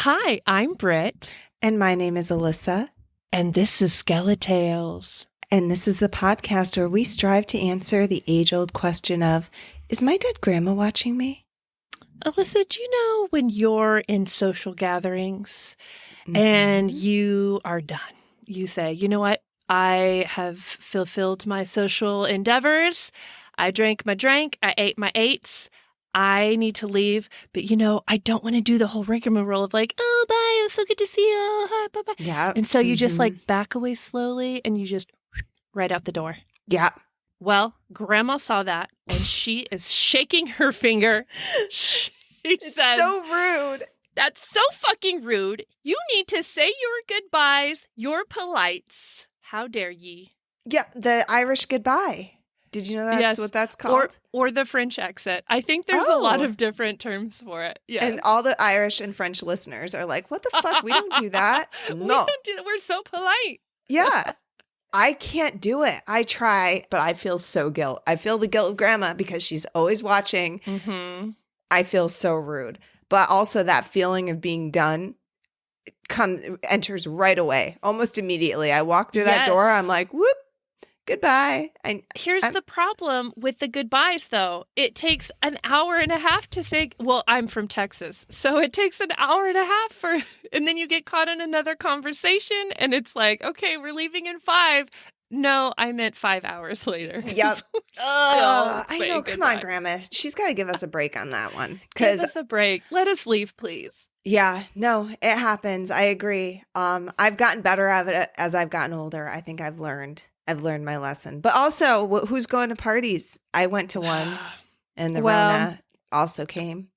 Hi, I'm Britt. And my name is Alissa. And this is Skeletales. And this is the podcast where we strive to answer the age-old question of, is my dead grandma watching me? Alissa, do you know when you're in social gatherings and you are done? You say, you know what? I have fulfilled my social endeavors. I drank my drink. I ate my eights. I need to leave. But, I don't want to do the whole rigmarole of like, oh, bye. It was so good to see you. Oh, hi, bye-bye. Yeah. And so you just back away slowly and you just right out the door. Yeah. Well, Grandma saw that and she is shaking her finger. She says, so rude. That's so fucking rude. You need to say your goodbyes, your polites. How dare ye? Yeah, the Irish goodbye. Did you know that's what that's called? Or the French exit. I think there's a lot of different terms for it. Yeah. And all the Irish and French listeners are like, what the fuck? We don't do that. No. We don't do that. We're so polite. Yeah. I can't do it. I try, but I feel so guilt. I feel the guilt of Grandma because she's always watching. Mm-hmm. I feel so rude. But also that feeling of being done enters right away, almost immediately. I walk through that door. I'm like, whoop, goodbye. Here's the problem with the goodbyes, though. It takes an hour and a half to say, well, I'm from Texas, so it takes an hour and a half and then you get caught in another conversation, and it's like, okay, we're leaving in 5. No, I meant 5 hours later. Yep. I know. Come on, Grandma. She's got to give us a break on that one. Give us a break. Let us leave, please. Yeah, no, it happens. I agree. I've gotten better at it as I've gotten older. I think I've learned my lesson. But also, who's going to parties? I went to one, and the Rona also came.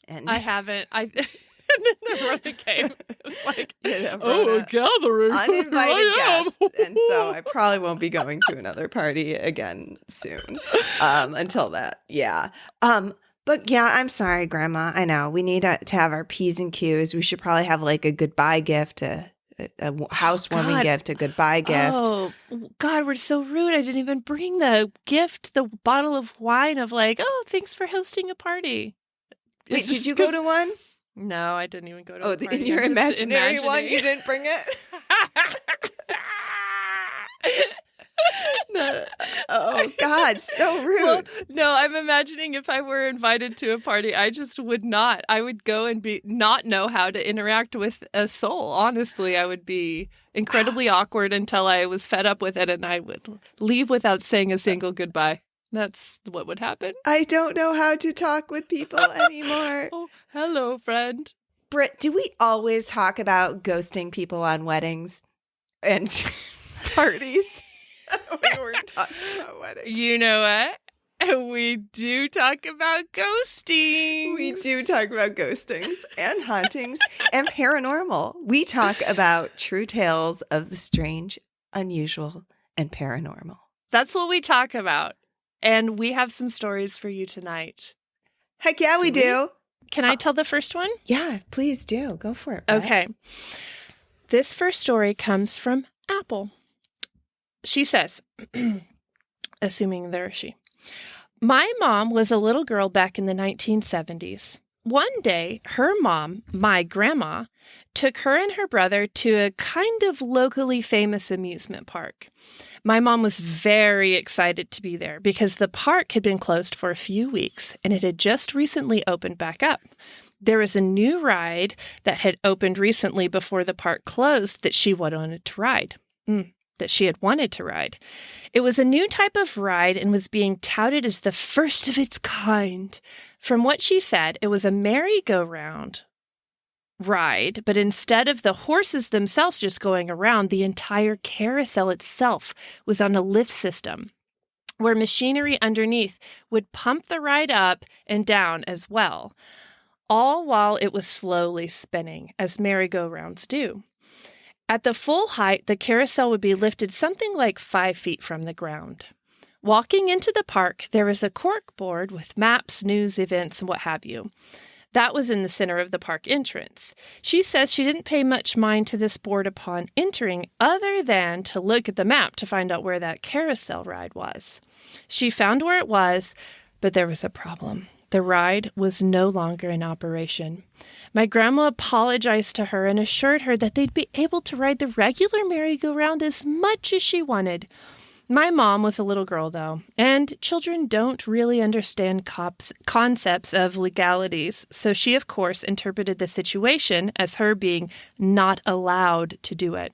And I haven't. And then the Rona came. It was like, a gathering. Uninvited guest. And so I probably won't be going to another party again soon. Until that. Yeah. But yeah, I'm sorry, Grandma. I know we need to have our P's and Q's. We should probably have like a goodbye gift, a housewarming gift, a goodbye gift. Oh, God, we're so rude. I didn't even bring the gift, the bottle of wine of like, oh, thanks for hosting a party. Wait, did you go to one? No, I didn't even go to a party. In your imaginary one, you didn't bring it? No. Oh, God, so rude. Well, no, I'm imagining if I were invited to a party, I just would not. I would go and not know how to interact with a soul. Honestly, I would be incredibly awkward until I was fed up with it, and I would leave without saying a single goodbye. That's what would happen. I don't know how to talk with people anymore. Oh, hello, friend. Britt, do we always talk about ghosting people on weddings and parties? We were talking about weddings. You know what? We do talk about ghosting. We do talk about ghostings and hauntings and paranormal. We talk about true tales of the strange, unusual, and paranormal. That's what we talk about. And we have some stories for you tonight. Heck yeah, we do. Can I tell the first one? Yeah, please do. Go for it, Brett. Okay. This first story comes from Apple. She says, assuming they're a she, my mom was a little girl back in the 1970s. One day, her mom, my grandma, took her and her brother to a kind of locally famous amusement park. My mom was very excited to be there because the park had been closed for a few weeks and it had just recently opened back up. There was a new ride that had opened recently before the park closed that she had wanted to ride. It was a new type of ride and was being touted as the first of its kind. From what she said, it was a merry-go-round ride, but instead of the horses themselves just going around, the entire carousel itself was on a lift system where machinery underneath would pump the ride up and down as well, all while it was slowly spinning, as merry-go-rounds do. At the full height, the carousel would be lifted something like 5 feet from the ground. Walking into the park, there was a cork board with maps, news, events, and what have you. That was in the center of the park entrance. She says she didn't pay much mind to this board upon entering, other than to look at the map to find out where that carousel ride was. She found where it was, but there was a problem. The ride was no longer in operation. My grandma apologized to her and assured her that they'd be able to ride the regular merry-go-round as much as she wanted. My mom was a little girl, though, and children don't really understand concepts of legalities, so she, of course, interpreted the situation as her being not allowed to do it.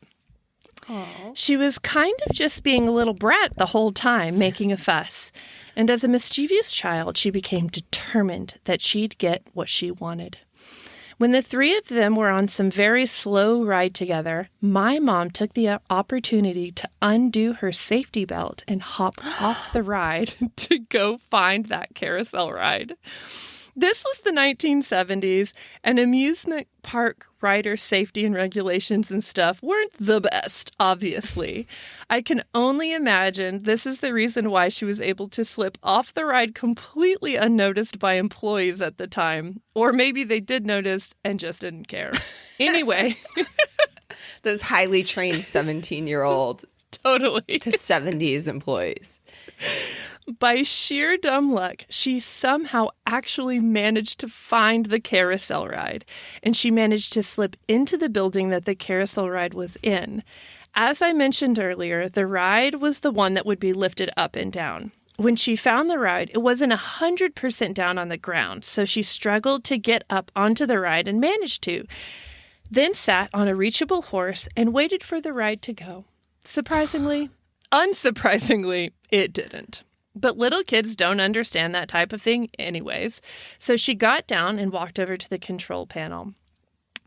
Aww. She was kind of just being a little brat the whole time, making a fuss. And as a mischievous child, she became determined that she'd get what she wanted. When the three of them were on some very slow ride together, my mom took the opportunity to undo her safety belt and hop off the ride to go find that carousel ride. This was the 1970s, and amusement park rider safety and regulations and stuff weren't the best, obviously. I can only imagine this is the reason why she was able to slip off the ride completely unnoticed by employees at the time. Or maybe they did notice and just didn't care. Anyway. Those highly trained 17-year-old totally to 70s employees. By sheer dumb luck, she somehow actually managed to find the carousel ride, and she managed to slip into the building that the carousel ride was in. As I mentioned earlier, the ride was the one that would be lifted up and down. When she found the ride, it wasn't 100% down on the ground, so she struggled to get up onto the ride and managed to, then sat on a reachable horse and waited for the ride to go. Surprisingly, unsurprisingly, it didn't. But little kids don't understand that type of thing anyways, so she got down and walked over to the control panel,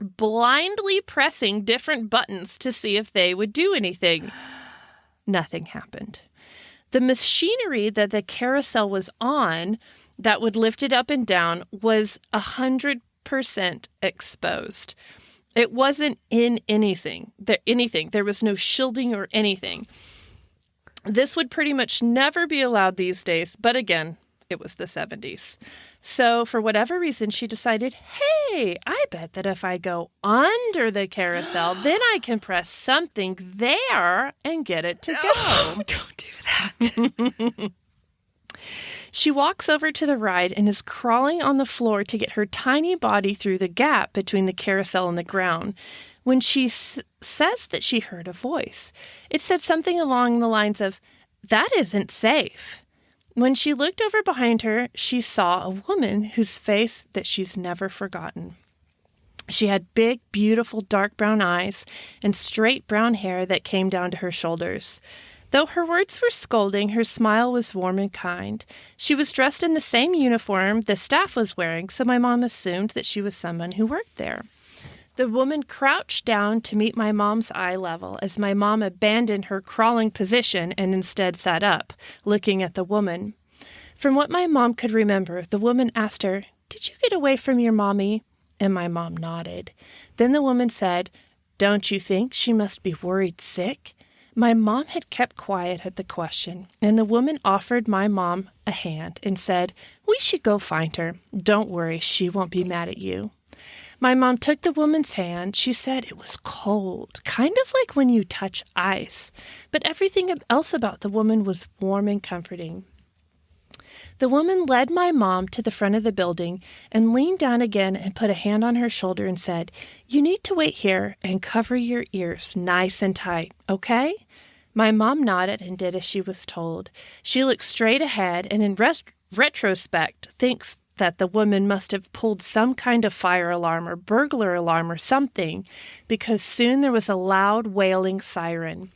blindly pressing different buttons to see if they would do anything. Nothing happened. The machinery that the carousel was on that would lift it up and down was 100% exposed. It wasn't in anything. There was no shielding or anything. This would pretty much never be allowed these days, but again, it was the 70s. So for whatever reason, she decided, hey, I bet that if I go under the carousel, then I can press something there and get it to go. Oh, don't do that. She walks over to the ride and is crawling on the floor to get her tiny body through the gap between the carousel and the ground, when she says that she heard a voice. It said something along the lines of, "That isn't safe." When she looked over behind her, she saw a woman whose face that she's never forgotten. She had big, beautiful, dark brown eyes and straight brown hair that came down to her shoulders. Though her words were scolding, her smile was warm and kind. She was dressed in the same uniform the staff was wearing, so my mom assumed that she was someone who worked there. The woman crouched down to meet my mom's eye level as my mom abandoned her crawling position and instead sat up, looking at the woman. From what my mom could remember, the woman asked her, "Did you get away from your mommy?" And my mom nodded. Then the woman said, "Don't you think she must be worried sick?" My mom had kept quiet at the question, and the woman offered my mom a hand and said, "We should go find her. Don't worry, she won't be mad at you." My mom took the woman's hand. She said it was cold, kind of like when you touch ice, but everything else about the woman was warm and comforting. The woman led my mom to the front of the building and leaned down again and put a hand on her shoulder and said, "You need to wait here and cover your ears nice and tight, okay?" My mom nodded and did as she was told. She looked straight ahead and in retrospect thinks that the woman must have pulled some kind of fire alarm or burglar alarm or something, because soon there was a loud wailing siren.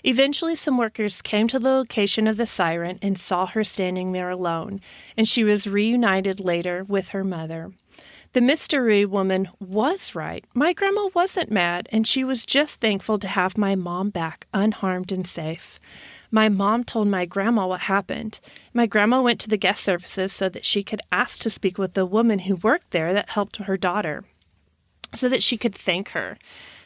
Eventually, some workers came to the location of the siren and saw her standing there alone, and she was reunited later with her mother. The mystery woman was right. My grandma wasn't mad, and she was just thankful to have my mom back unharmed and safe. My mom told my grandma what happened. My grandma went to the guest services so that she could ask to speak with the woman who worked there that helped her daughter, so that she could thank her.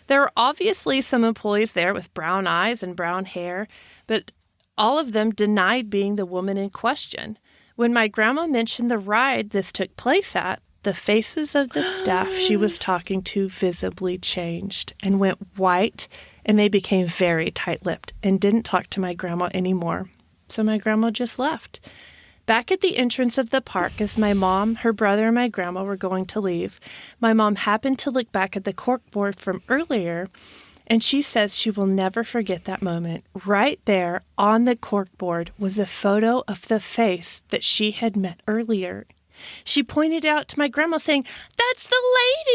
There were obviously some employees there with brown eyes and brown hair, but all of them denied being the woman in question. When my grandma mentioned the ride this took place at, the faces of the staff she was talking to visibly changed and went white, and they became very tight-lipped and didn't talk to my grandma anymore. So my grandma just left. Back at the entrance of the park, as my mom, her brother, and my grandma were going to leave, my mom happened to look back at the corkboard from earlier, and she says she will never forget that moment. Right there on the corkboard was a photo of the face that she had met earlier. She pointed out to my grandma saying, "That's the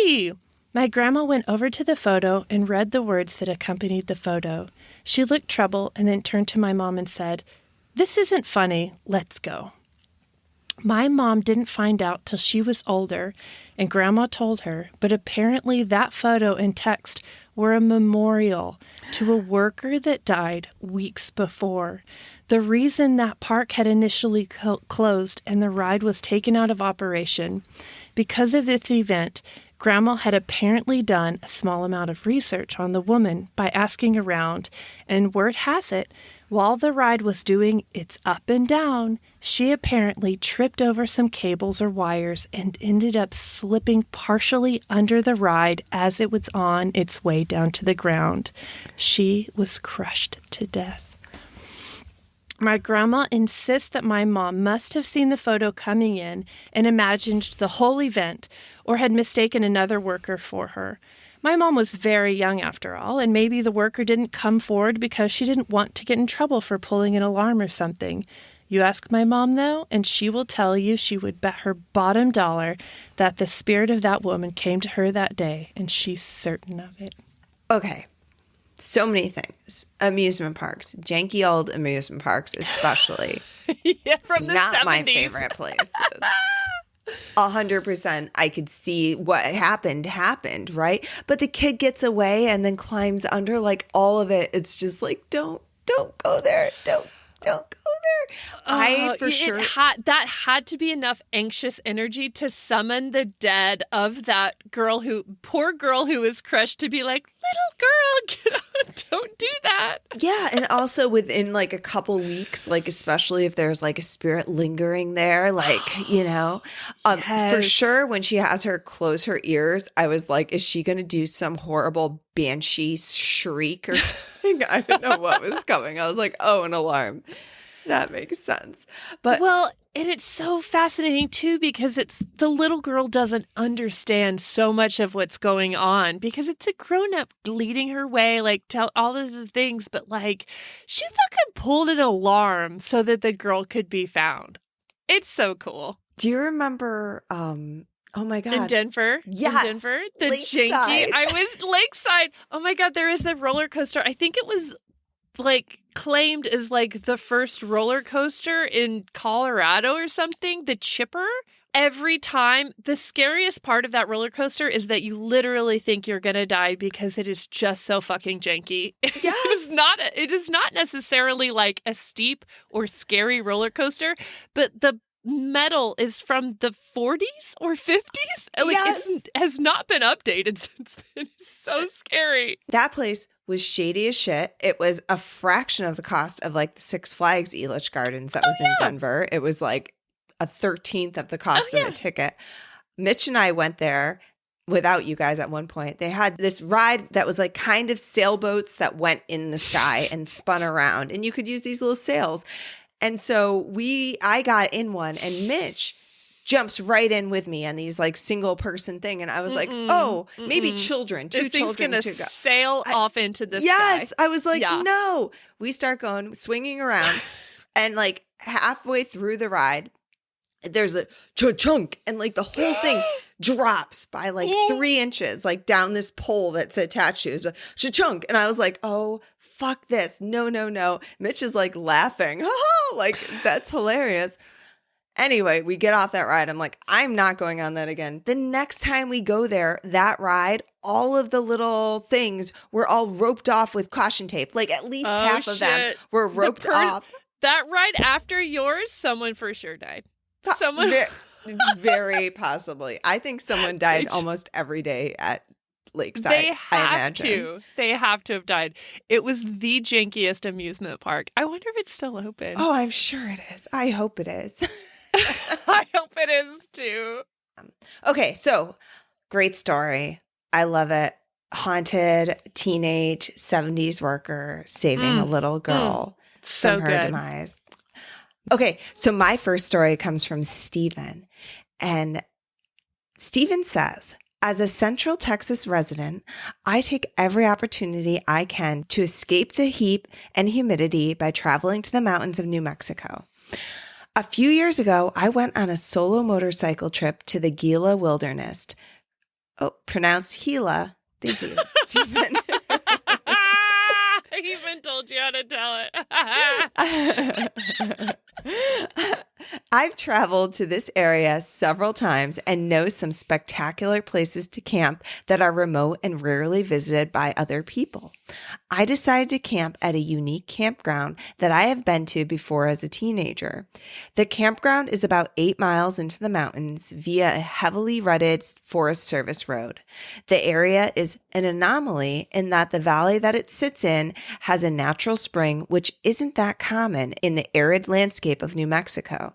lady!" My grandma went over to the photo and read the words that accompanied the photo. She looked troubled and then turned to my mom and said, "This isn't funny. Let's go." My mom didn't find out till she was older, and Grandma told her, but apparently that photo and text were a memorial to a worker that died weeks before. The reason that park had initially closed and the ride was taken out of operation, because of this event, Grandma had apparently done a small amount of research on the woman by asking around, and word has it, while the ride was doing its up and down, she apparently tripped over some cables or wires and ended up slipping partially under the ride as it was on its way down to the ground. She was crushed to death. My grandma insists that my mom must have seen the photo coming in and imagined the whole event or had mistaken another worker for her. My mom was very young after all, and maybe the worker didn't come forward because she didn't want to get in trouble for pulling an alarm or something. You ask my mom, though, and she will tell you she would bet her bottom dollar that the spirit of that woman came to her that day, and she's certain of it. Okay. So many things. Amusement parks, janky old amusement parks, especially. Yeah, from the Not 70s. my favorite places. 100%. I could see what happened, right? But the kid gets away and then climbs under, like all of it. It's just like, don't go there. Don't go there. That had to be enough anxious energy to summon the dead of that poor girl who was crushed to be like, little girl, get out, don't do that. Yeah, and also within like a couple weeks, like especially if there's like a spirit lingering there, like, Yes. For sure when she has her close her ears, I was like, is she going to do some horrible banshee shriek or something? I didn't know what was coming. I was like, oh, an alarm. That makes sense. But and it's so fascinating too, because the little girl doesn't understand so much of what's going on because it's a grown up leading her way, like tell all of the things, but like she fucking pulled an alarm so that the girl could be found. It's so cool. do you remember oh my God. In Denver? Yes. In Denver? The Lakeside. janky. I was lakeside. Oh my God, there is a roller coaster. I think it was like claimed as like the first roller coaster in Colorado or something, the Chipper. Every time, the scariest part of that roller coaster is that you literally think you're going to die because it is just so fucking janky. Yes. It is not necessarily like a steep or scary roller coaster, but the metal is from the 40s or 50s. Like Yes. it has not been updated since then. It's so scary. That place was shady as shit. It was a fraction of the cost of like the Six Flags Elitch Gardens that was in Denver. It was like a 13th of the cost of a ticket. Mitch and I went there without you guys at one point. They had this ride that was like kind of sailboats that went in the sky and spun around, and you could use these little sails. And so I got in one, and Mitch jumps right in with me on these like single person thing. And I was like, maybe children, two children gonna to go. Sail off into the sky. Yes. I was like, no. We start going, swinging around. And like halfway through the ride, there's a chunk. And like the whole thing drops by like 3 inches, like down this pole that's attached to it. It's a chunk. And I was like, oh, fuck this. No. Mitch is like laughing. Like, that's hilarious. Anyway, we get off that ride. I'm like, I'm not going on that again. The next time we go there, that ride, all of the little things were all roped off with caution tape. Like at least half of them were roped off. That ride after yours, someone for sure died. Someone very possibly. I think someone died almost every day at Lakeside. They have to have died. It was the jankiest amusement park. I wonder if it's still open. Oh, I'm sure it is. I hope it is. I hope it is too. Okay, so great story. I love it. Haunted teenage 70s worker saving a little girl from her demise. Okay, so my first story comes from Stephen. And Stephen says, as a Central Texas resident, I take every opportunity I can to escape the heat and humidity by traveling to the mountains of New Mexico. A few years ago, I went on a solo motorcycle trip to the Gila Wilderness. Oh, pronounced Gila. Thank you, Stephen. I even told you how to tell it. I've traveled to this area several times and know some spectacular places to camp that are remote and rarely visited by other people. I decided to camp at a unique campground that I have been to before as a teenager. The campground is about 8 miles into the mountains via a heavily rutted Forest Service road. The area is an anomaly in that the valley that it sits in has a natural spring, which isn't that common in the arid landscape of New Mexico.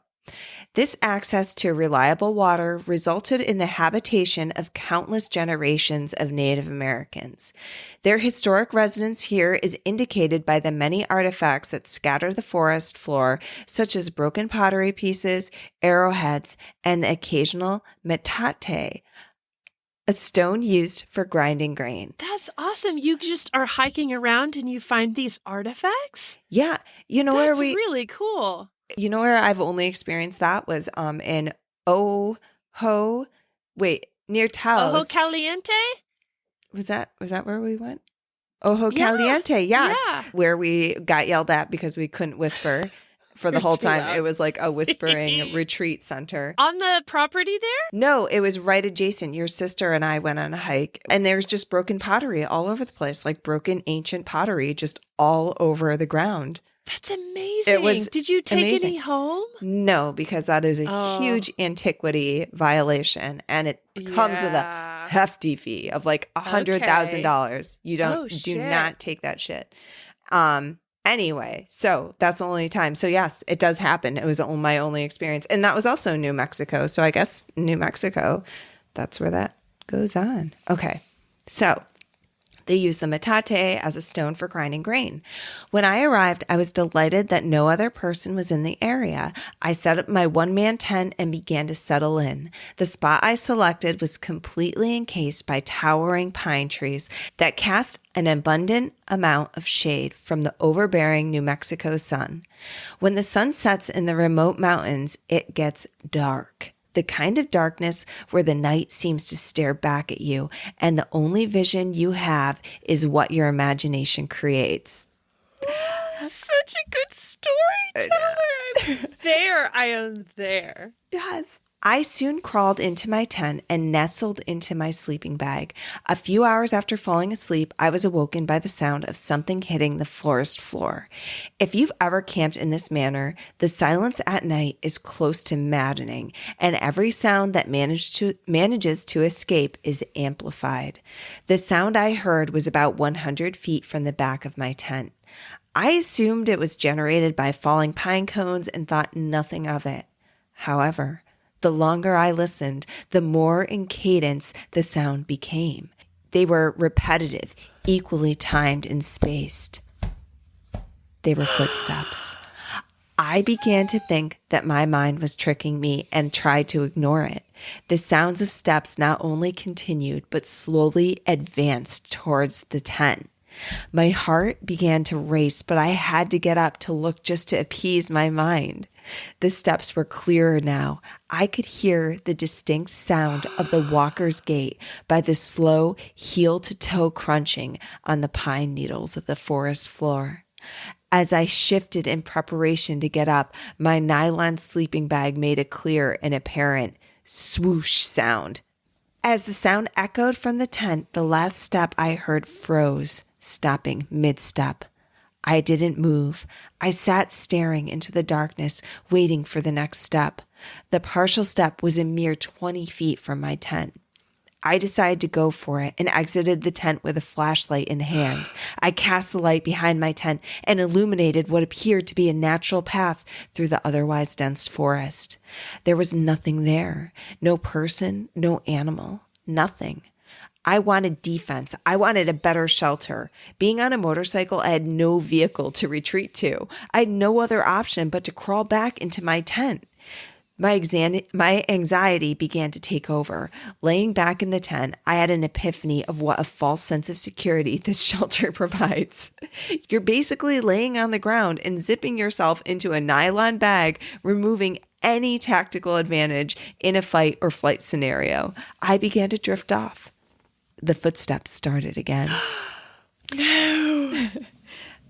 This access to reliable water resulted in the habitation of countless generations of Native Americans. Their historic residence here is indicated by the many artifacts that scatter the forest floor, such as broken pottery pieces, arrowheads, and the occasional metate, a stone used for grinding grain. That's awesome. You just are hiking around and you find these artifacts? Yeah. That's really cool. You know where I've only experienced that was in near Taos. Ojo Caliente? Was that where we went? Ojo Caliente, yes. Yeah. Where we got yelled at because we couldn't whisper for the whole time. loud. It was like a whispering retreat center. On the property there? No, it was right adjacent. Your sister and I went on a hike and there's just broken pottery all over the place, like broken ancient pottery just all over the ground. That's amazing. Did you take any home? No, because that is a huge antiquity violation, and it comes with a hefty fee of like $100,000. You do not take that shit. Anyway, so that's the only time. So yes, it does happen. It was my only experience, and that was also New Mexico. So I guess New Mexico, that's where that goes on. Okay, so they use the metate as a stone for grinding grain. When I arrived, I was delighted that no other person was in the area. I set up my one-man tent and began to settle in. The spot I selected was completely encased by towering pine trees that cast an abundant amount of shade from the overbearing New Mexico sun. When the sun sets in the remote mountains, it gets dark. The kind of darkness where the night seems to stare back at you and the only vision you have is what your imagination creates. Such a good storyteller. I'm there. I am there. Yes. I soon crawled into my tent and nestled into my sleeping bag. A few hours after falling asleep, I was awoken by the sound of something hitting the forest floor. If you've ever camped in this manner, the silence at night is close to maddening, and every sound that manages to escape is amplified. The sound I heard was about 100 feet from the back of my tent. I assumed it was generated by falling pine cones and thought nothing of it. However, the longer I listened, the more in cadence the sound became. They were repetitive, equally timed and spaced. They were footsteps. I began to think that my mind was tricking me and tried to ignore it. The sounds of steps not only continued, but slowly advanced towards the tent. My heart began to race, but I had to get up to look just to appease my mind. The steps were clearer now. I could hear the distinct sound of the walker's gait by the slow heel-to-toe crunching on the pine needles of the forest floor. As I shifted in preparation to get up, my nylon sleeping bag made a clear and apparent swoosh sound. As the sound echoed from the tent, the last step I heard froze, stopping mid-step. I didn't move. I sat staring into the darkness, waiting for the next step. The partial step was a mere 20 feet from my tent. I decided to go for it and exited the tent with a flashlight in hand. I cast the light behind my tent and illuminated what appeared to be a natural path through the otherwise dense forest. There was nothing there. No person, no animal, nothing. I wanted defense. I wanted a better shelter. Being on a motorcycle, I had no vehicle to retreat to. I had no other option but to crawl back into my tent. My anxiety began to take over. Laying back in the tent, I had an epiphany of what a false sense of security this shelter provides. You're basically laying on the ground and zipping yourself into a nylon bag, removing any tactical advantage in a fight or flight scenario. I began to drift off. The footsteps started again. No.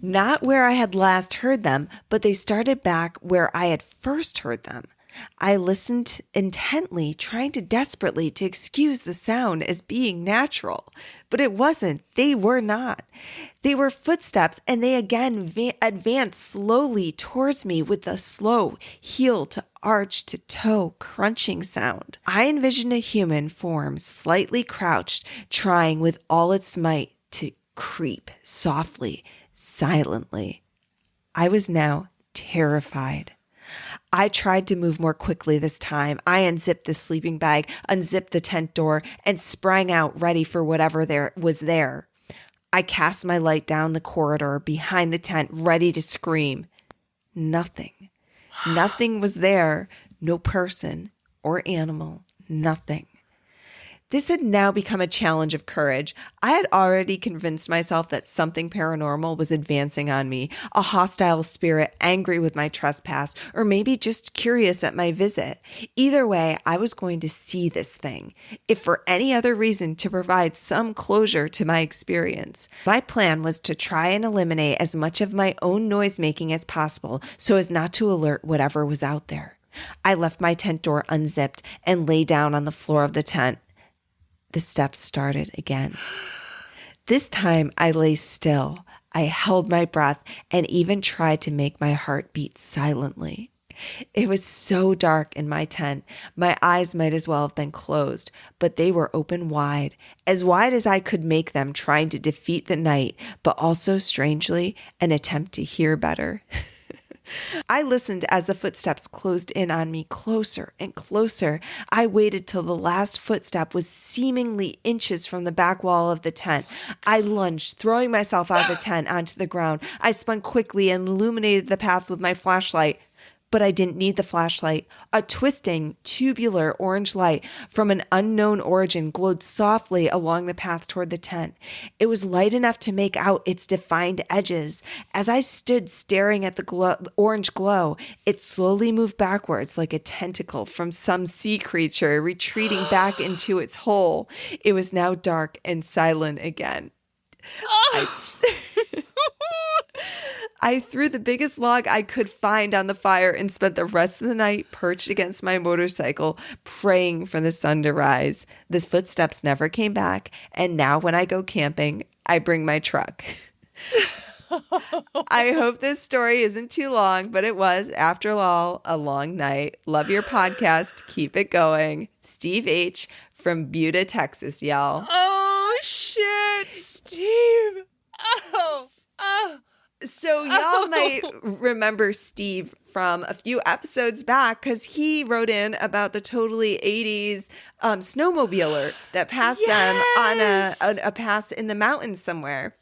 Not where I had last heard them, but they started back where I had first heard them. I listened intently, trying desperately to excuse the sound as being natural. But it wasn't. They were not. They were footsteps, and they again advanced slowly towards me with a slow heel to arch to toe crunching sound. I envisioned a human form slightly crouched, trying with all its might to creep softly, silently. I was now terrified. I tried to move more quickly this time. I unzipped the sleeping bag, unzipped the tent door, and sprang out ready for whatever there was there. I cast my light down the corridor behind the tent, ready to scream. Nothing. Nothing was there. No person or animal. Nothing. This had now become a challenge of courage. I had already convinced myself that something paranormal was advancing on me, a hostile spirit angry with my trespass, or maybe just curious at my visit. Either way, I was going to see this thing, if for any other reason to provide some closure to my experience. My plan was to try and eliminate as much of my own noise-making as possible so as not to alert whatever was out there. I left my tent door unzipped and lay down on the floor of the tent. The steps started again. This time I lay still. I held my breath and even tried to make my heart beat silently. It was so dark in my tent, my eyes might as well have been closed, but they were open wide as I could make them, trying to defeat the night, but also, strangely, an attempt to hear better. I listened as the footsteps closed in on me closer and closer. I waited till the last footstep was seemingly inches from the back wall of the tent. I lunged, throwing myself out of the tent onto the ground. I spun quickly and illuminated the path with my flashlight. But I didn't need the flashlight. A twisting, tubular orange light from an unknown origin glowed softly along the path toward the tent. It was light enough to make out its defined edges. As I stood staring at the orange glow, it slowly moved backwards like a tentacle from some sea creature retreating back into its hole. It was now dark and silent again. I threw the biggest log I could find on the fire and spent the rest of the night perched against my motorcycle, praying for the sun to rise. The footsteps never came back, and now when I go camping, I bring my truck. I hope this story isn't too long, but it was, after all, a long night. Love your podcast. Keep it going. Steve H. from Buda, Texas, y'all. Oh, shit, Steve. Oh. So y'all might remember Steve from a few episodes back because he wrote in about the totally 80s snowmobiler that passed them on a pass in the mountains somewhere.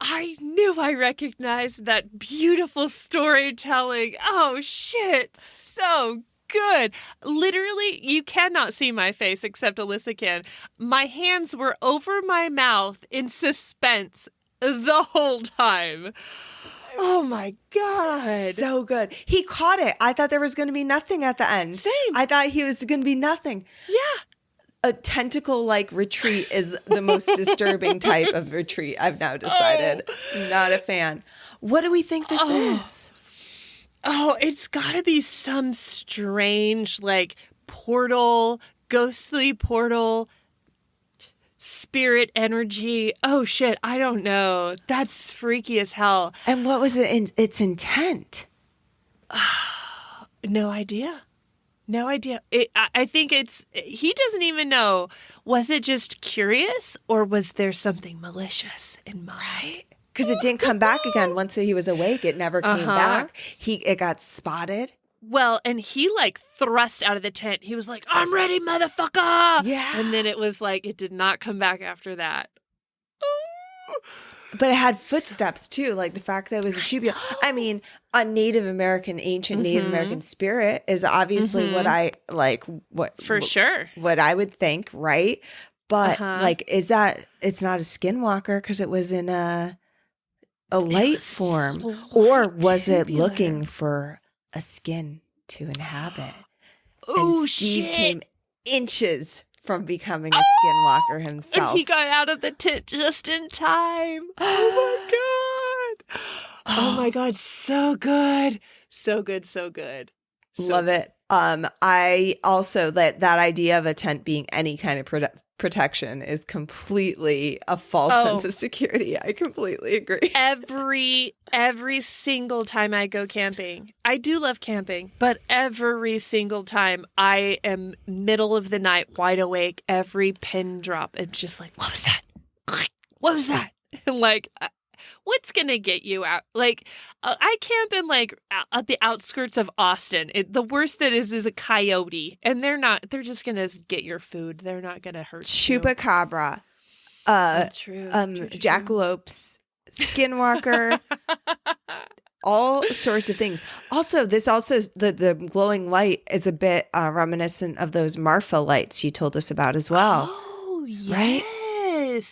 I knew I recognized that beautiful storytelling. Oh, shit. So good. Literally, you cannot see my face except Alissa can. My hands were over my mouth in suspense the whole time. Oh my God. So good. He caught it. I thought there was going to be nothing at the end. Same. I thought he was going to be nothing. Yeah. A tentacle-like retreat is the most disturbing type of retreat, I've now decided. Not a fan. What do we think this is? Oh, it's got to be some strange, like, portal, ghostly portal, spirit energy. Oh, shit. I don't know. That's freaky as hell. And what was its intent? No idea. No idea. I think he doesn't even know. Was it just curious or was there something malicious in mind? Right. Because it didn't come back again once he was awake. It never came back. It got spotted. Well, and he like thrust out of the tent. He was like, I'm ready, motherfucker. Yeah. And then it was like, it did not come back after that. But it had footsteps too, like the fact that it was a tubular. I mean, a Native American, ancient Native American spirit is obviously what I like. For sure. What I would think, right? But like, is that it's not a skinwalker because it was in a light form, or was it looking for a skin to inhabit? Oh, and Steve shit. came inches from becoming a skinwalker himself. And he got out of the tent just in time. Oh my God. Oh my God. So good. So good. So good. Love it. I also that idea of a tent being any kind of protection is completely a false sense of security. I completely agree. Every single time I go camping, I do love camping, but every single time I am middle of the night, wide awake, every pin drop. It's just like, what was that? What was that? And like, what's going to get you out? Like, I camp in like at the outskirts of Austin. The worst that is a coyote, and they're just going to get your food. They're not going to hurt you. Chupacabra, True. jackalopes, skinwalker, all sorts of things. Also, the glowing light is a bit reminiscent of those Marfa lights you told us about as well. Oh, yes. Right?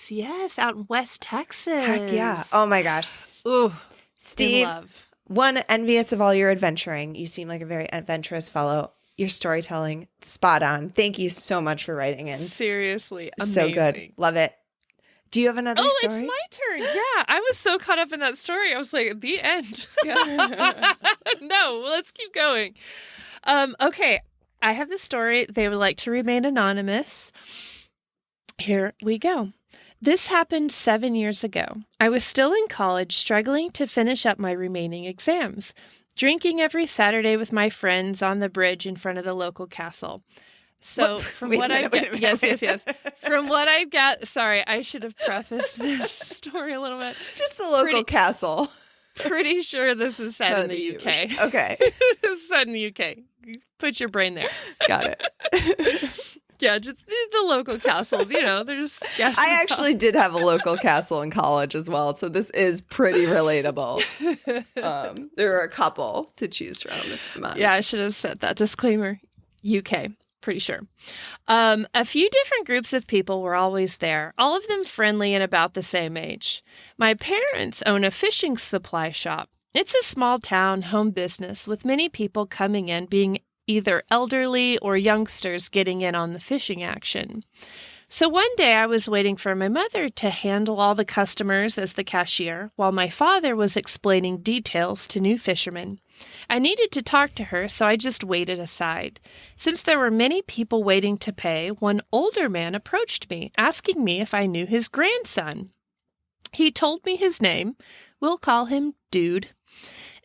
Yes, out in West Texas. Heck yeah. Oh my gosh. Ooh, Steve, one, envious of all your adventuring. You seem like a very adventurous fellow. Your storytelling, spot on. Thank you so much for writing in. Seriously, amazing. So good. Love it. Do you have another story? Oh, it's my turn. Yeah, I was so caught up in that story. I was like, the end. No, let's keep going. Okay, I have the story. They would like to remain anonymous. Here we go. This happened 7 years ago. I was still in college, struggling to finish up my remaining exams, drinking every Saturday with my friends on the bridge in front of the local castle. So from what I've got, yes. From what I've got, sorry, I should have prefaced this story a little bit. Just the local castle. Pretty sure this is set in the UK. Okay. This is set in the UK. Put your brain there. Got it. Yeah, just the local castle. You know, there's. I actually did have a local castle in college as well, so this is pretty relatable. There are a couple to choose from. Yeah, I should have said that disclaimer. UK, pretty sure. A few different groups of people were always there, all of them friendly and about the same age. My parents own a fishing supply shop. It's a small town home business with many people coming in being either elderly or youngsters getting in on the fishing action. So one day I was waiting for my mother to handle all the customers as the cashier, while my father was explaining details to new fishermen. I needed to talk to her, so I just waited aside. Since there were many people waiting to pay, one older man approached me, asking me if I knew his grandson. He told me his name. We'll call him Dude.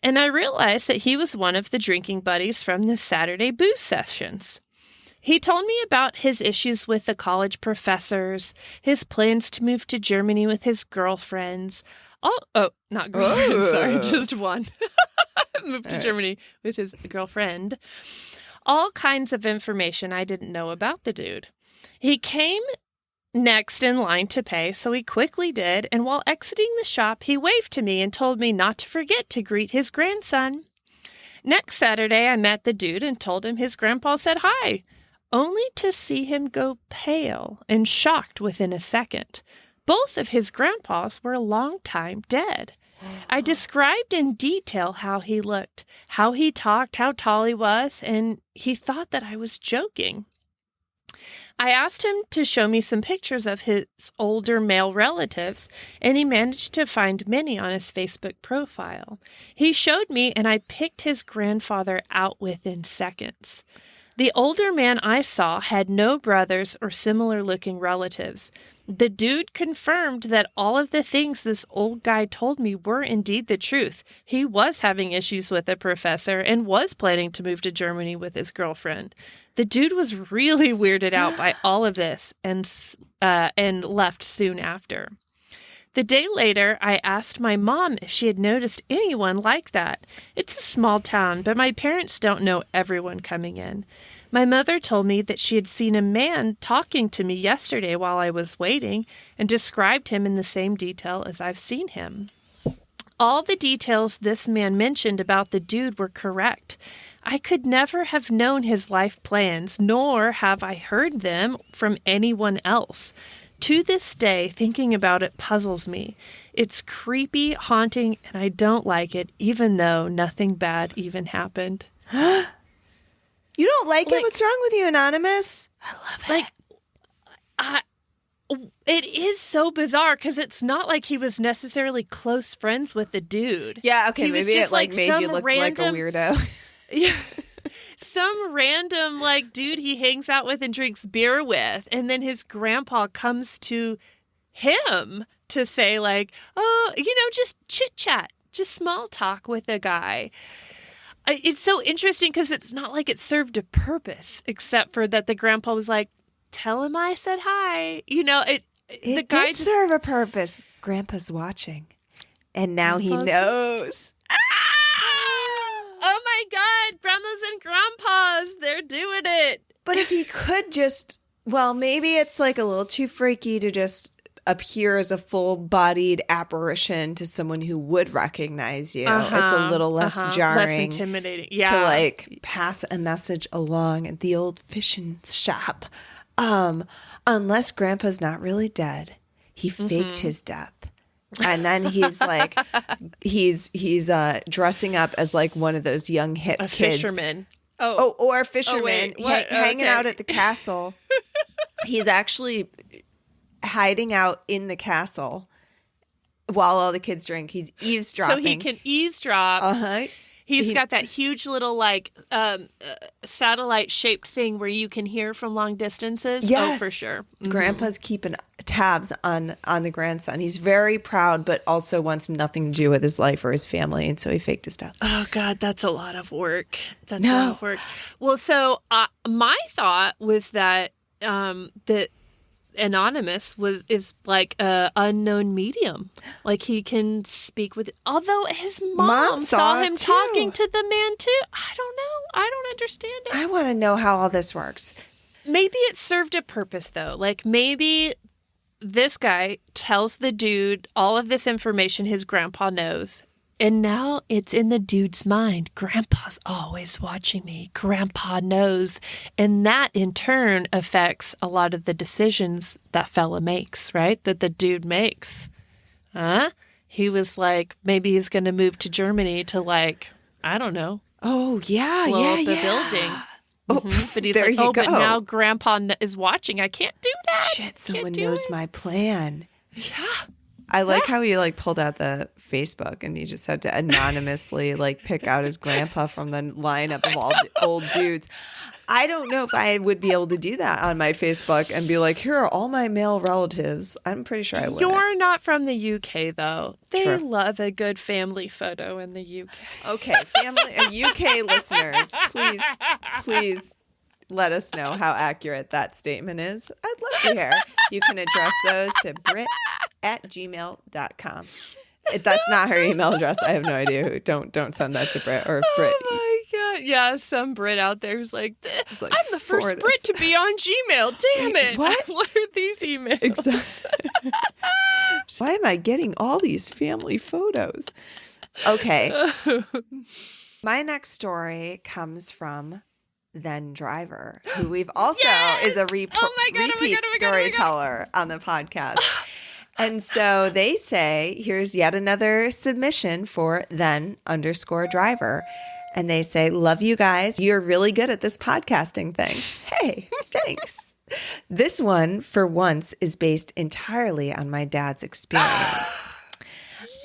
And I realized that he was one of the drinking buddies from the Saturday booze sessions. He told me about his issues with the college professors, his plans to move to Germany with his girlfriends. Not girlfriends, sorry, just one. Moved to Germany with his girlfriend. All kinds of information I didn't know about the dude. He came next in line to pay, so he quickly did, and while exiting the shop, he waved to me and told me not to forget to greet his grandson. Next Saturday, I met the dude and told him his grandpa said hi, only to see him go pale and shocked within a second. Both of his grandpas were a long time dead. I described in detail how he looked, how he talked, how tall he was, and he thought that I was joking. I asked him to show me some pictures of his older male relatives, and he managed to find many on his Facebook profile. He showed me, and I picked his grandfather out within seconds. The older man I saw had no brothers or similar-looking relatives. The dude confirmed that all of the things this old guy told me were indeed the truth. He was having issues with a professor and was planning to move to Germany with his girlfriend. The dude was really weirded out by all of this and left soon after. The day later, I asked my mom if she had noticed anyone like that. It's a small town, but my parents don't know everyone coming in. My mother told me that she had seen a man talking to me yesterday while I was waiting and described him in the same detail as I've seen him. All the details this man mentioned about the dude were correct. I could never have known his life plans, nor have I heard them from anyone else. To this day, thinking about it puzzles me. It's creepy, haunting, and I don't like it, even though nothing bad even happened. You don't like it? What's wrong with you, Anonymous? I love it. It is so bizarre because it's not like he was necessarily close friends with the dude. Yeah, okay, maybe it made you look like a weirdo. Yeah. Some random dude he hangs out with and drinks beer with, and then his grandpa comes to him to say just chit chat, just small talk with a guy. It's so interesting because it's not like it served a purpose, except for that the grandpa was like, "Tell him I said hi." The guy did serve a purpose. Grandpa's watching, and now he knows. Oh my God, grandmas and grandpas, they're doing it. But if he could maybe it's a little too freaky to just appear as a full-bodied apparition to someone who would recognize you. It's a little less jarring. Less intimidating. Yeah. To pass a message along at the old fishing shop. Unless Grandpa's not really dead. He faked his death. And then he's he's dressing up as one of those young hip kids. Fisherman. Or a fisherman hanging out at the castle. He's actually hiding out in the castle while all the kids drink. He's eavesdropping. So he can eavesdrop. Uh-huh. He's got that huge little satellite-shaped thing where you can hear from long distances. Yes. Oh, for sure. Mm-hmm. Grandpa's keeping tabs on the grandson. He's very proud, but also wants nothing to do with his life or his family, and so he faked his death. Oh, God, that's a lot of work. A lot of work. Well, so my thought was that that Anonymous is like a unknown medium, he can speak with. Although his mom saw him talking to the man too. I don't know. I don't understand it. I want to know how all this works. Maybe it served a purpose though. Maybe this guy tells the dude all of this information his grandpa knows. And now it's in the dude's mind. Grandpa's always watching me. Grandpa knows. And that, in turn, affects a lot of the decisions that fella makes, right? That the dude makes. He was maybe he's going to move to Germany to, I don't know. Oh, yeah, blow up the building. But he's but now Grandpa is watching. I can't do that. Shit, someone knows my plan. Yeah. I like how he pulled out the Facebook and he just had to anonymously pick out his grandpa from the lineup of all the old dudes. I don't know if I would be able to do that on my Facebook and be like, here are all my male relatives. I'm pretty sure I would. You're not from the UK though. They True. love a good family photo in the UK. Okay, UK listeners, please let us know how accurate that statement is. I'd love to hear. You can address those to Britt@gmail.com. That's not her email address. I have no idea. Don't send that to Britt or Britt. Oh my God. Yeah, some Brit out there who's I'm the first Brit to be on Gmail. Damn it. What? What are these emails? Exactly. Why am I getting all these family photos? Okay. My next story comes from Then Driver, who we've also is a repeat storyteller on the podcast. And so they say, here's yet another submission for then_driver. And they say, love you guys. You're really good at this podcasting thing. Hey, thanks. This one, for once, is based entirely on my dad's experience.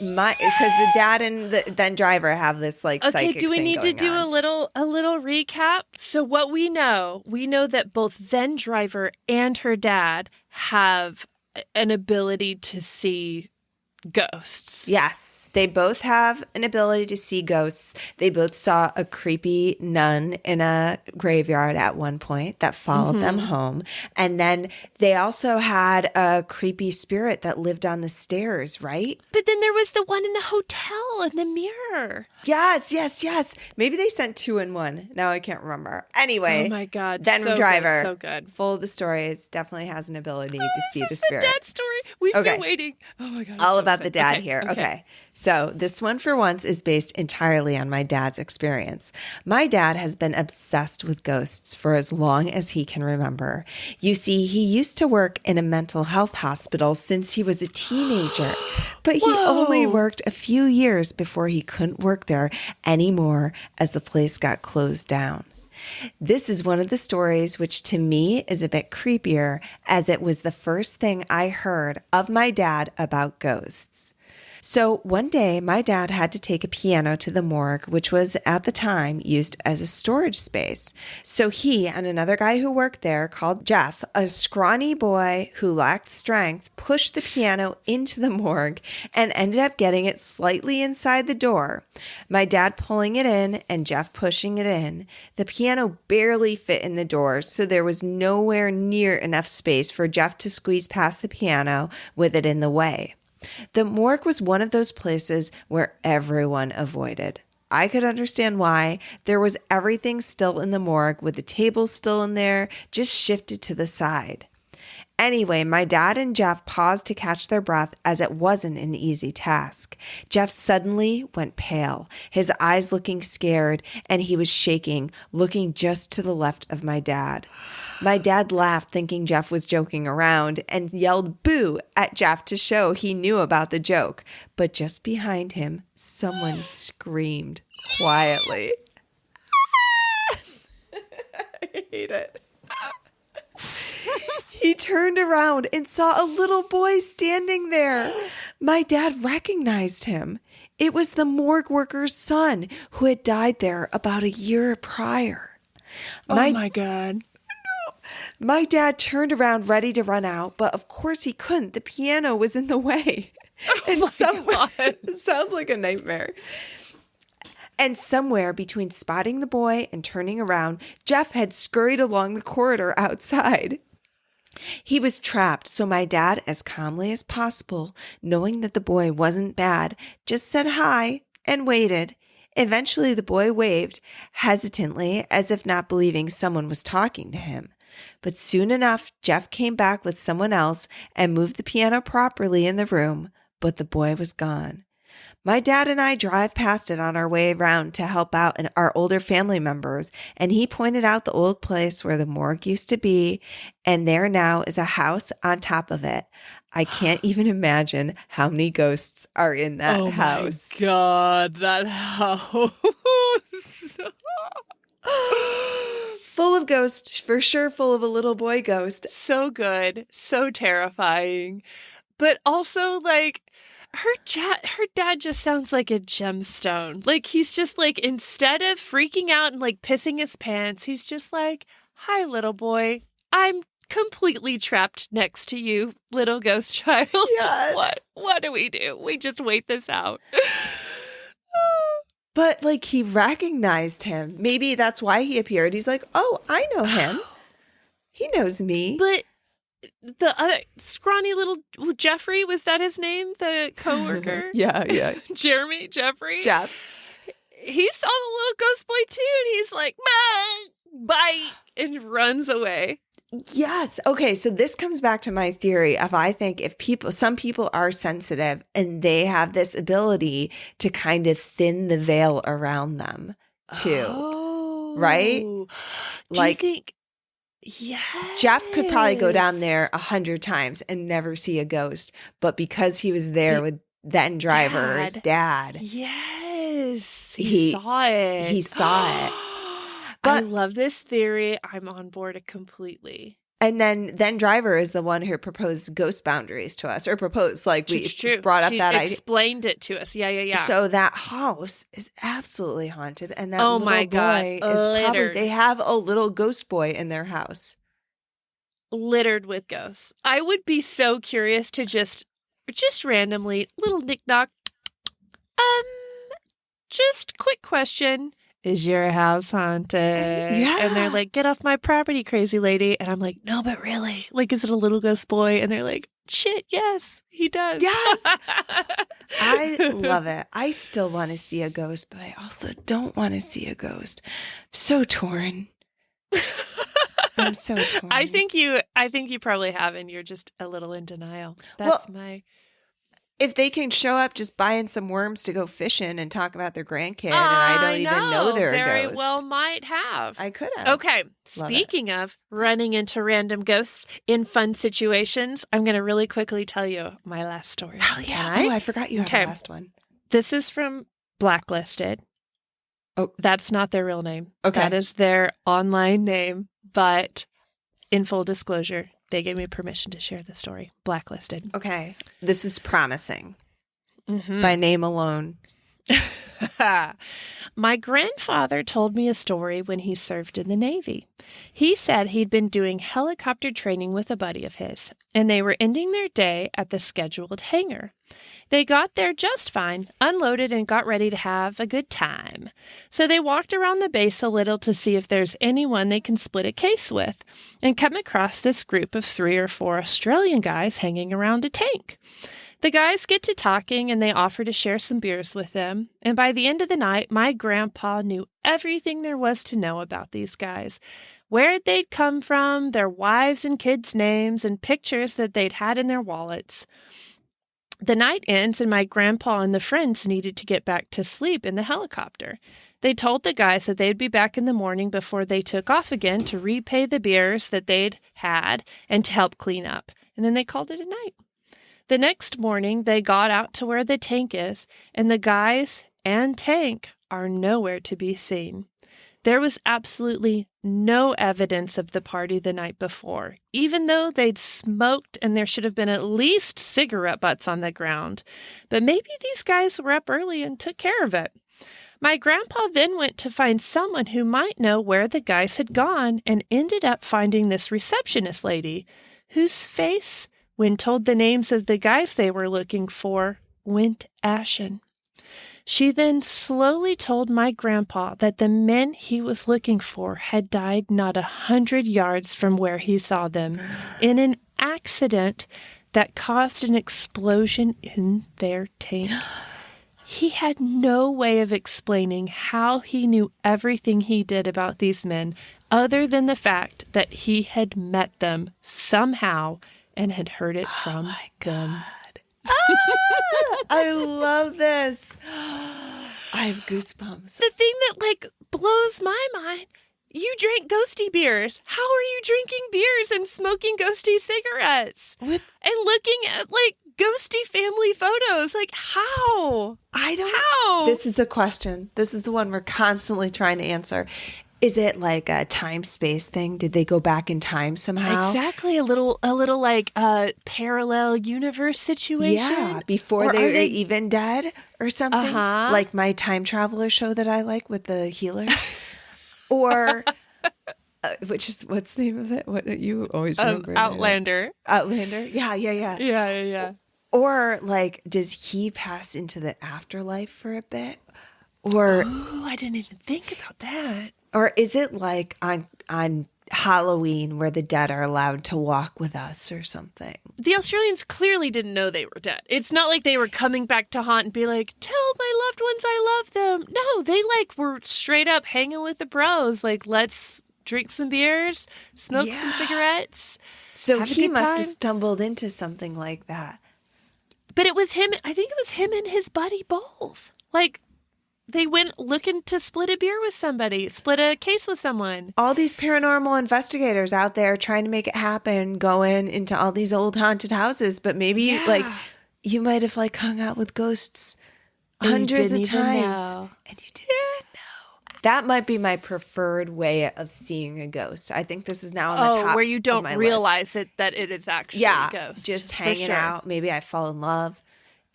Because the dad and the then driver have this psychic Okay, do we thing need to going do on. a little recap? So what we know that both then driver and her dad have an ability to see ghosts. Yes. They both have an ability to see ghosts. They both saw a creepy nun in a graveyard at one point that followed them home. And then they also had a creepy spirit that lived on the stairs, right? But then there was the one in the hotel in the mirror. Yes. Maybe they sent 2 in one. Now I can't remember. Anyway. Oh my God. Then so Driver. Good, so good. Full of the stories. Definitely has an ability to see the This is spirit. the dad story. We've been waiting. Oh my God. All about the dad here. Okay. So this one for once is based entirely on my dad's experience. My dad has been obsessed with ghosts for as long as he can remember. You see, he used to work in a mental health hospital since he was a teenager, but he only worked a few years before he couldn't work there anymore as the place got closed down. This is one of the stories which to me is a bit creepier, as it was the first thing I heard of my dad about ghosts. So one day, my dad had to take a piano to the morgue, which was at the time used as a storage space. So he and another guy who worked there called Jeff, a scrawny boy who lacked strength, pushed the piano into the morgue and ended up getting it slightly inside the door. My dad pulling it in and Jeff pushing it in. The piano barely fit in the door, so there was nowhere near enough space for Jeff to squeeze past the piano with it in the way. The morgue was one of those places where everyone avoided. I could understand why. There was everything still in the morgue, with the table still in there, just shifted to the side. Anyway, my dad and Jeff paused to catch their breath, as it wasn't an easy task. Jeff suddenly went pale, his eyes looking scared, and he was shaking, looking just to the left of my dad. My dad laughed, thinking Jeff was joking around, and yelled boo at Jeff to show he knew about the joke. But just behind him, someone screamed quietly. I hate it. He turned around and saw a little boy standing there. My dad recognized him. It was the morgue worker's son who had died there about a year prior. Oh my God. My dad turned around ready to run out, but of course he couldn't. The piano was in the way. God. It sounds like a nightmare. And somewhere between spotting the boy and turning around, Jeff had scurried along the corridor outside. He was trapped, so my dad, as calmly as possible, knowing that the boy wasn't bad, just said hi and waited. Eventually, the boy waved, hesitantly, as if not believing someone was talking to him. But soon enough, Jeff came back with someone else and moved the piano properly in the room, but the boy was gone. My dad and I drive past it on our way around to help out our older family members, and he pointed out the old place where the morgue used to be, and there now is a house on top of it. I can't even imagine how many ghosts are in that house. Oh my God, that house. Full of ghosts, for sure full of a little boy ghost. So good, so terrifying. But also, like, her dad just sounds like a gemstone. Like, he's just like, instead of freaking out and like pissing his pants, he's just like, hi, little boy. I'm completely trapped next to you, little ghost child. Yes. What do? We just wait this out. But like, he recognized him. Maybe that's why he appeared. He's like, oh, I know him. He knows me. But the other scrawny little Jeffrey, was that his name? The coworker? Yeah. Jeremy, Jeffrey? Jeff. He saw the little ghost boy too, and he's like, bite, and runs away. Yes. Okay. So this comes back to my theory of, I think if some people are sensitive and they have this ability to kind of thin the veil around them too. Oh. Right? Do like, you think? Yes. Jeff could probably go down there 100 times and never see a ghost, but because he was there with then driver's dad. Yes. He saw it. He saw it. But I love this theory. I'm on board completely. And then driver is the one who proposed ghost boundaries to us, or proposed, like, we brought up that idea. Explained it to us. Yeah. So that house is absolutely haunted. And that oh little my boy God. is probably, they have a little ghost boy in their house. Littered with ghosts. I would be so curious to just just randomly, little knick-knock. Just quick question. Is your house haunted? Yeah. And they're like, get off my property, crazy lady. And I'm like, no, but really? Like, is it a little ghost boy? And they're like, shit, yes, he does. Yes. I love it. I still want to see a ghost, but I also don't want to see a ghost. I'm so torn. I'm so torn. I think you probably have, and you're just a little in denial. That's if they can show up just buying some worms to go fishing and talk about their grandkid, and I don't even know they're a ghost. Very well might have. I could have. Okay. Speaking of running into random ghosts in fun situations, I'm going to really quickly tell you my last story. Hell yeah. Oh, I forgot you have the last one. This is from Blacklisted. Oh. That's not their real name. Okay. That is their online name, but in full disclosure, they gave me permission to share the story. Blacklisted. Okay. This is promising. Mm-hmm. By name alone. My grandfather told me a story when he served in the Navy. He said he'd been doing helicopter training with a buddy of his, and they were ending their day at the scheduled hangar. They got there just fine, unloaded, and got ready to have a good time. So they walked around the base a little to see if there's anyone they can split a case with, and come across this group of 3 or 4 Australian guys hanging around a tank. The guys get to talking, and they offer to share some beers with them. And by the end of the night, my grandpa knew everything there was to know about these guys. Where they'd come from, their wives' and kids' names, and pictures that they'd had in their wallets. The night ends, and my grandpa and the friends needed to get back to sleep in the helicopter. They told the guys that they'd be back in the morning before they took off again to repay the beers that they'd had and to help clean up. And then they called it a night. The next morning, they got out to where the tank is, and the guys and tank are nowhere to be seen. There was absolutely no evidence of the party the night before, even though they'd smoked and there should have been at least cigarette butts on the ground. But maybe these guys were up early and took care of it. My grandpa then went to find someone who might know where the guys had gone and ended up finding this receptionist lady, whose face, when told the names of the guys they were looking for, went ashen. She then slowly told my grandpa that the men he was looking for had died not 100 yards from where he saw them in an accident that caused an explosion in their tank. He had no way of explaining how he knew everything he did about these men, other than the fact that he had met them somehow and had heard it from them. I love this. I have goosebumps. The thing that blows my mind, you drank ghosty beers. How are you drinking beers and smoking ghosty cigarettes? And looking at ghosty family photos? How? How? This is the question. This is the one we're constantly trying to answer. Is it like a time-space thing? Did they go back in time somehow? Exactly. A little parallel universe situation. Yeah, before they were even dead or something. Like my time traveler show that I like with the healer. Or, what's the name of it? What you always remember? Outlander. Outlander? Yeah. Yeah. Or does he pass into the afterlife for a bit? Or I didn't even think about that. Or is it like on Halloween where the dead are allowed to walk with us or something? The Australians clearly didn't know they were dead. It's not like they were coming back to haunt and be like, tell my loved ones I love them. No, they were straight up hanging with the bros. Let's drink some beers, smoke some cigarettes. So he must have stumbled into something like that. But it was him. I think it was him and his buddy both. They went looking to split a beer with somebody, split a case with someone. All these paranormal investigators out there trying to make it happen, going into all these old haunted houses. But maybe you might have hung out with ghosts hundreds of times. And you didn't even know. That might be my preferred way of seeing a ghost. I think this is now on the top where you don't of my realize list. that it is actually a ghost. Just hanging out. Maybe I fall in love.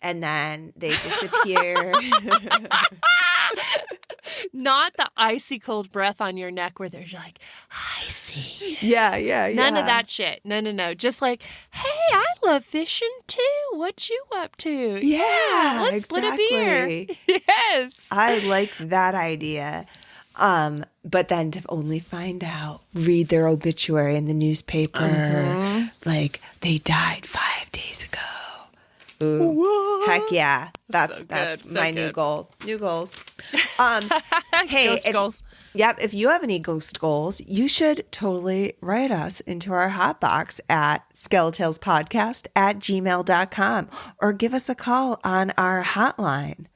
And then they disappear. Not the icy cold breath on your neck where they're like, icy. Yeah. None of that shit. No. Just like, hey, I love fishing too. What you up to? Yeah, let's split a beer. exactly. Yes. I like that idea. But then to only find out, read their obituary in the newspaper, like they died 5 days ago. Ooh. Heck yeah. That's my new goal. New goals. Hey, goals. If you have any ghost goals, you should totally write us into our hot box at skeletalespodcast@gmail.com or give us a call on our hotline.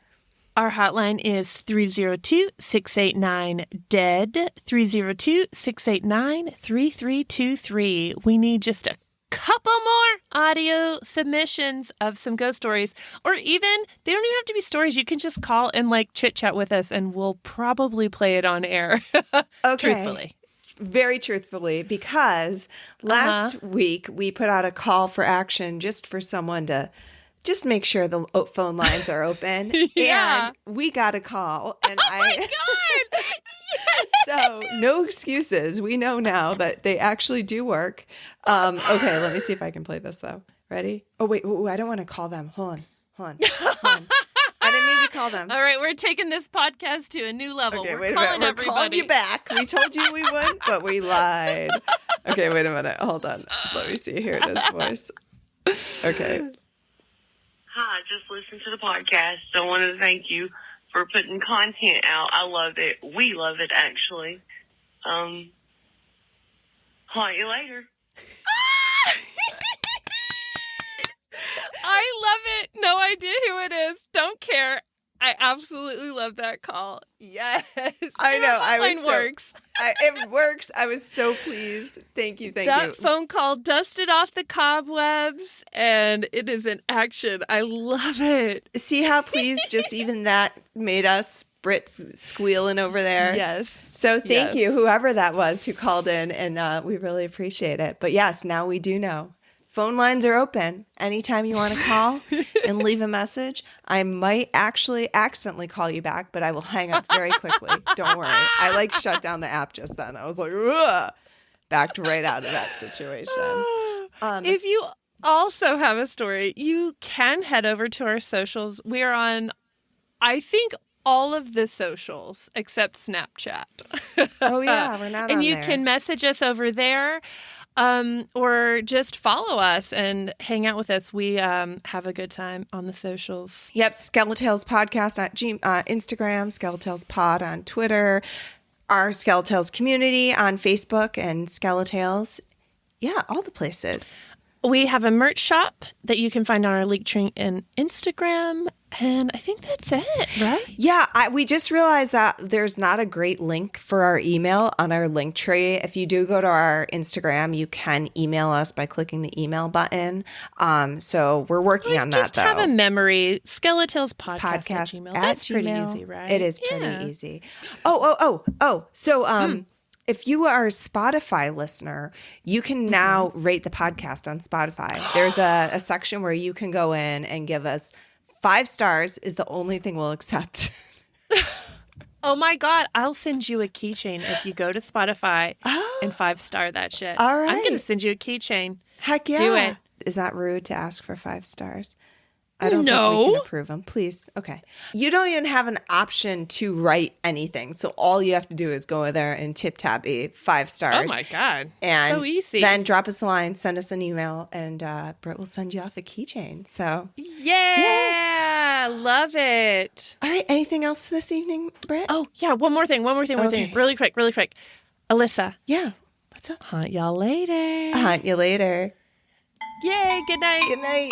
Our hotline is 302-689-DEAD, 302-689-3323. We need just a couple more audio submissions of some ghost stories, or even, they don't even have to be stories. You can just call and like chit chat with us and we'll probably play it on air. Okay. Truthfully. Very truthfully, because last week we put out a call for action just for someone to just make sure the phone lines are open. Yeah. And we got a call. And My God. Yes. So no excuses. We know now that they actually do work. Okay, let me see if I can play this though. Ready? Oh, wait. Ooh, I don't want to call them. Hold on. I didn't mean to call them. All right, we're taking this podcast to a new level. Okay, we're calling We're everybody. calling you back. We told you we would, but we lied. Okay, wait a minute. Hold on. Let me see. Here it is, voice. Okay. Hi, just listened to the podcast. So I wanted to thank you for putting content out. I love it. We love it, actually. Call you later. I love it. No idea who it is. Don't care. I absolutely love that call. Yes. I know. Mine works. It works. I was so pleased. Thank you. That phone call dusted off the cobwebs, and it is in action. I love it. See how pleased just even that made us. Britt squealing over there. Yes. So thank you, whoever that was who called in, and we really appreciate it. But yes, now we do know. Phone lines are open. Anytime you want to call and leave a message, I might actually accidentally call you back, but I will hang up very quickly. Don't worry. I shut down the app just then. I was like, ugh, backed right out of that situation. If you also have a story, you can head over to our socials. We are on, I think, all of the socials except Snapchat. Oh, yeah. We're not on And you there. can message us over there. Or just follow us and hang out with us. We have a good time on the socials. Yep, Skeletales Podcast on Instagram, Skeletales Pod on Twitter, our Skeletales community on Facebook, and Skeletales. Yeah, all the places. We have a merch shop that you can find on our link tree in Instagram. And I think that's it, right? Yeah, we just realized that there's not a great link for our email on our link tree. If you do go to our Instagram, you can email us by clicking the email button. So we're working on that, just though. Have a memory. Skeletalespodcast at Gmail. That's pretty easy, right? It is pretty easy. So if you are a Spotify listener, you can now rate the podcast on Spotify. There's a section where you can go in and give us 5 stars is the only thing we'll accept. Oh my God. I'll send you a keychain if you go to Spotify and 5-star that shit. All right. I'm going to send you a keychain. Heck yeah. Do it. Is that rude to ask for 5 stars? I don't think we can approve them. Please. Okay. You don't even have an option to write anything. So all you have to do is go in there and tap 5 stars. Oh my God. And so easy. Then drop us a line, send us an email, and Britt will send you off a keychain. So yeah. Love it. All right. Anything else this evening, Britt? Oh, yeah. One more thing. Really quick. Alissa. Yeah. What's up? Hunt y'all later. Hunt you later. Yay. Good night. Good night.